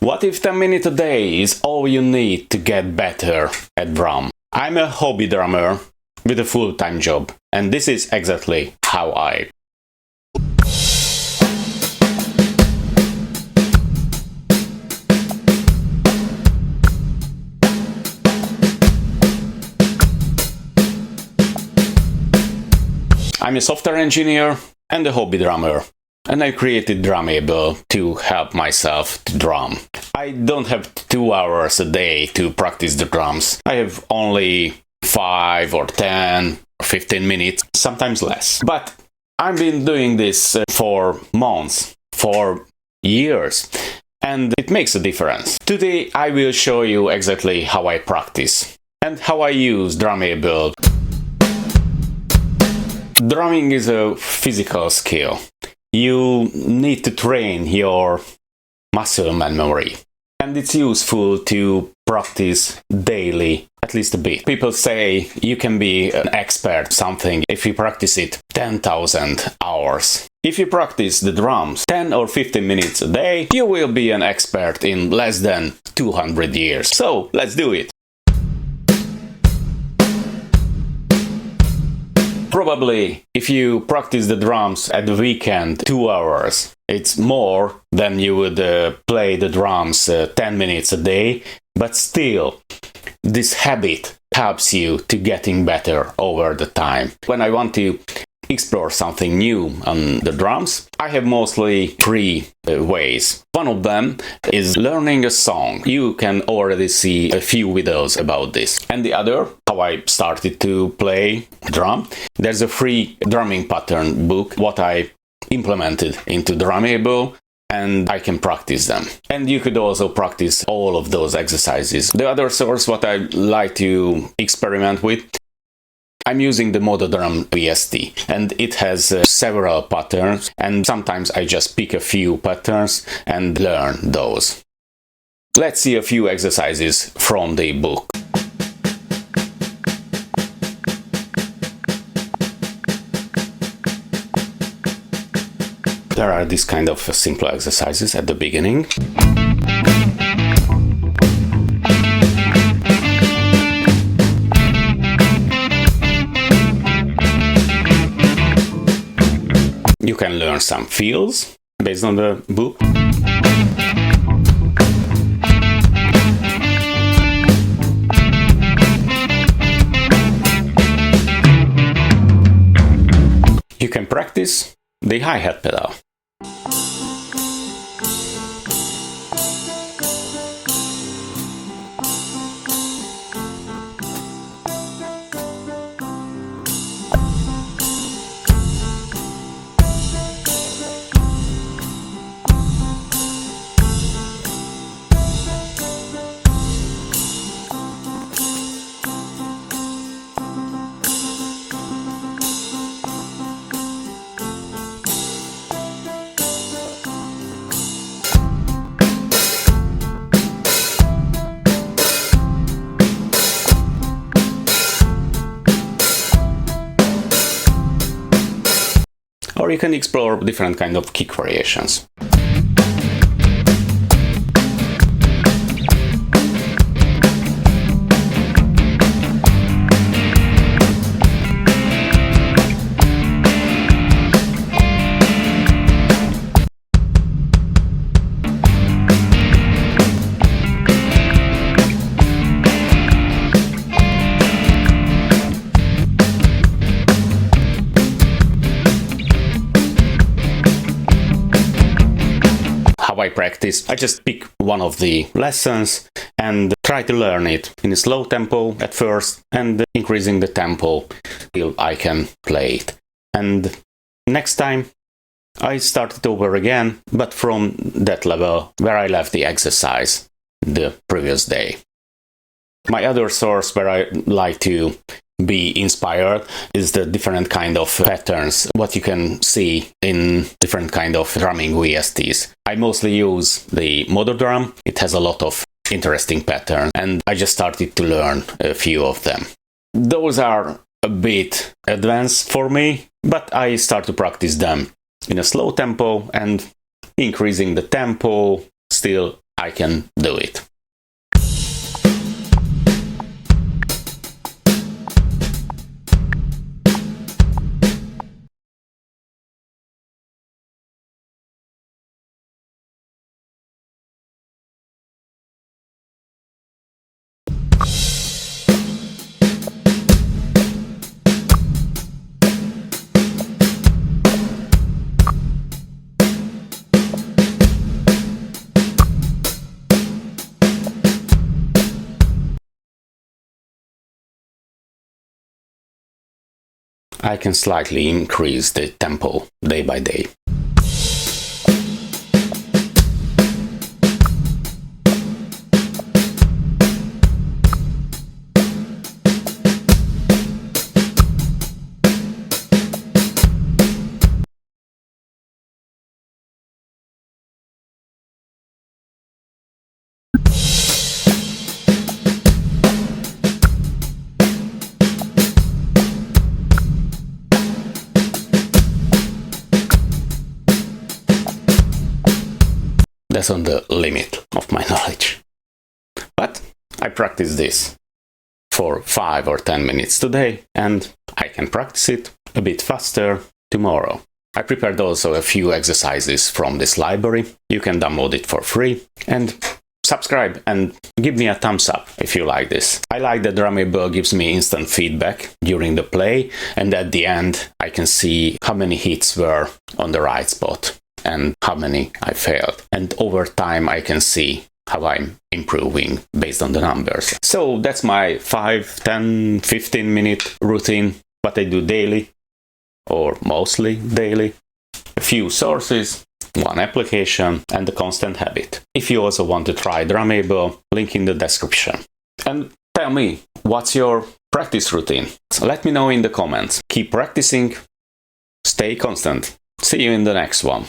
What if 10 minutes a day is all you need to get better at drum? I'm a hobby drummer with a full-time job, and this is exactly how I I'm a software engineer and a hobby drummer, and I created Drummable to help myself to drum. I don't have 2 hours a day to practice the drums. I have only 5 or 10 or 15 minutes, sometimes less. But I've been doing this for months, for years, and it makes a difference. Today I will show you exactly how I practice and how I use Drummable. Drumming is a physical skill. You need to train your muscle memory, and it's useful to practice daily, at least a bit. People say you can be an expert at something if you practice it 10,000 hours. If you practice the drums 10 or 15 minutes a day, you will be an expert in less than 200 years. So let's do it. Probably, if you practice the drums at the weekend 2 hours, it's more than you would play the drums 10 minutes a day, but still, this habit helps you to getting better over the time. When I want to explore something new on the drums, I have mostly 3 ways. One of them is learning a song. You can already see a few videos about this. And the other, how I started to play drum. There's a free drumming pattern book, what I implemented into Drummable, and I can practice them. And you could also practice all of those exercises. The other source, what I like to experiment with, I'm using the MODO Drum VST, and it has several patterns, and sometimes I just pick a few patterns and learn those. Let's see a few exercises from the book. There are these kind of simple exercises at the beginning. You can learn some feels based on the book. You can practice the hi-hat pedal. Or you can explore different kind of kick variations. How I practice, I just pick one of the lessons and try to learn it in a slow tempo at first and increasing the tempo till I can play it. And next time I start it over again, but from that level where I left the exercise the previous day. My other source where I like to be inspired is the different kind of patterns, what you can see in different kind of drumming VSTs. I mostly use the MODO Drum. It has a lot of interesting patterns, and I just started to learn a few of them. Those are a bit advanced for me, but I start to practice them in a slow tempo and increasing the tempo. Still, I can do it. I can slightly increase the tempo day by day. That's on the limit of my knowledge. But I practice this for 5 or 10 minutes today, and I can practice it a bit faster tomorrow. I prepared also a few exercises from this library. You can download it for free, and subscribe and give me a thumbs up if you like this. I like that Drummable gives me instant feedback during the play, and at the end I can see how many hits were on the right spot and how many I failed. And over time I can see how I'm improving based on the numbers. So that's my 5, 10, 15 minute routine, what I do daily, or mostly daily. A few sources, one application, and a constant habit. If you also want to try Drummable, link in the description. And tell me, what's your practice routine? So let me know in the comments. Keep practicing, stay constant. See you in the next one.